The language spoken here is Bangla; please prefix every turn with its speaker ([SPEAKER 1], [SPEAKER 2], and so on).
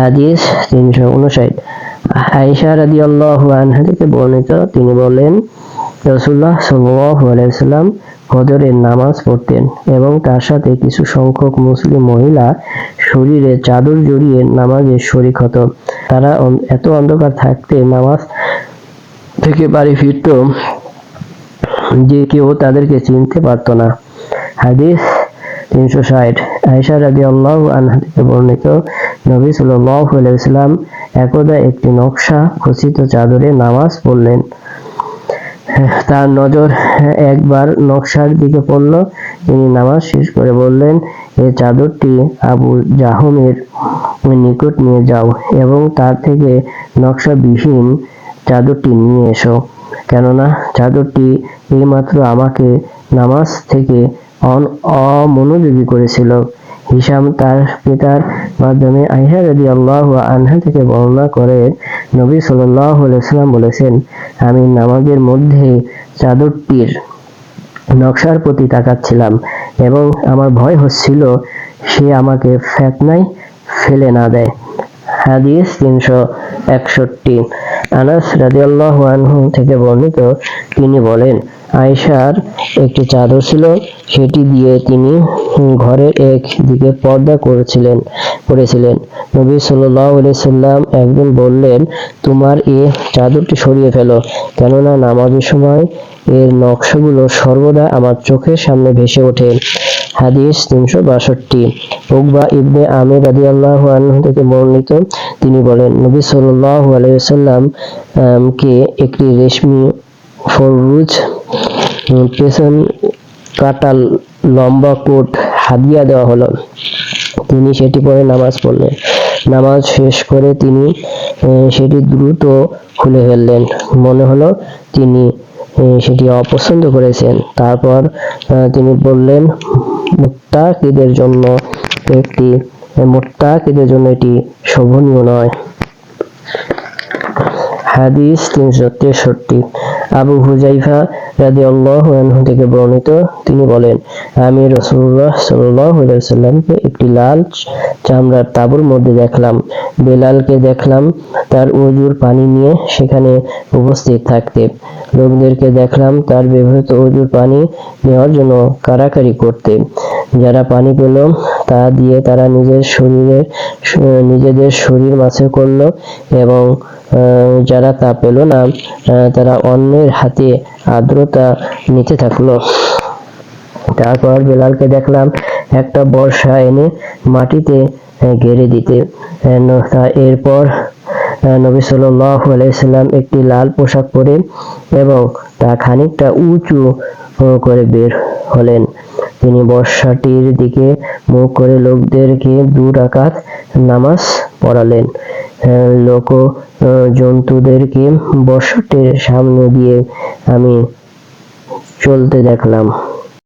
[SPEAKER 1] হাদিস 359। আয়েশা রাদিয়াল্লাহু আনহা থেকে বর্ণিত, তিনি বলেন, রাসূলুল্লাহ সাল্লাল্লাহু আলাইহি ওয়াসাল্লাম ফজরের নামাজ পড়তেন এবং তার সাথে কিছু সংখ্যক মুসলিম মহিলা শরীরে চাদর জড়িয়ে নামাজে শরীক হতো। তারা এত অন্ধকার থাকতে নামাজ থেকে বাড়ি ফিরত যে কেউ তাদেরকে চিনতে পারত না। হাদিস 360। আয়েশা রাদিয়াল্লাহু আনহা থেকে বর্ণিত, নবী সাল্লাল্লাহু আলাইহি ওয়াসাল্লাম একদা একটি নকশা খচিত চাদরে নামাজ পড়লেন। তার নজর একবার নকশার দিকে পড়ল। তিনি নামাজ শেষ করে বললেন, এই চাদরটি আবু জাহমের নিকট নিয়ে যাও এবং তার থেকে নকশাবিহীন চাদরটি নিয়ে এসো, কেননা চাদরটি এইমাত্র আমাকে নামাজ থেকে অমনোযোগী করেছিল। হিশাম তার পিতার মাধ্যমে আয়েশা রাদিয়াল্লাহু আনহা থেকে বর্ণনা করেন, নবী সাল্লাল্লাহু আলাইহি ওয়াসাল্লাম বলেছেন, আমি নামাজের মধ্যে চাদরটির নকশার প্রতি তাকাচ্ছিলাম এবং আমার ভয় হচ্ছিল সে আমাকে ফিতনায় ফেলে না দেয়। হাদিস 361। আনাস রাদিয়াল্লাহু আনহু থেকে বর্ণিত, তিনি বলেন, আয়েশার একটি চাদর ছিল, সেটি দিয়ে তিনি ঘরের এক দিকে পর্দা করেছিলেন। নবী সাল্লাল্লাহু আলাইহি সাল্লাম একদিন বললেন, তোমার এই চাদরটি সরিয়ে ফেলো, কেননা নামাজের সময় এর নকশাগুলো সর্বদা আমার চোখের সামনে ভেসে ওঠে। হাদিস 362। উকবা ইবনে আমির রাদিয়াল্লাহু আনহু থেকে বর্ণিত, তিনি বলেন, নবী সাল্লাল্লাহু আলাইহি ওয়াসাল্লাম কে একটি রেশমি ফররুজ পেছন কাটা লম্বা কোট হাদিয়া দেওয়া হলো। তিনি সেটি পরে নামাজ পড়লেন। নামাজ শেষ করে তিনি সেটি দ্রুত খুলে ফেললেন। মনে হলো তিনি সেটি অপছন্দ করেছেন। তারপর তিনি বললেন, মুত্তাকিদের জন্য এটি শোভনীয় নয়। হাদিস 363। আবু হুযায়ফা রাদিয়াল্লাহু আনহু থেকে বর্ণিত, তিনি বলেন, আমি রাসূলুল্লাহ সাল্লাল্লাহু আলাইহি ওয়াসাল্লামকে একটি লাল চামড়ার তাঁবুর মধ্যে দেখলাম। বেলালকে দেখলাম তার ওযুর পানি নিয়ে সেখানে উপস্থিত থাকতে। লোকদেরকে দেখলাম তার ব্যবহৃত ওযুর পানি নেওয়ার জন্য কাড়াকাড়ি করতে। যারা পানি পেল তা দিয়ে তারা নিজেদের শরীর মাছে করল এবং যারা তা পেল না তারা অন্যের হাতে আর্দ্রতা নিতে থাকলো। তারপর বেলালকে দেখলাম একটা বর্শা এনে মাটিতে গেড়ে দিতে। এরপর নবী সাল্লাল্লাহু আলাইহি সাল্লাম একটি লাল পোশাক পরে এবং তা খানিকটা উঁচু করে বের হলেন। তিনি বর্শাটির দিকে মুখ করে লোকদেরকে 2 রাকাত নামাজ পড়ালেন। জন্তুদেরকে বর্শাটির সামনে দিয়ে আমি চলতে দেখলাম।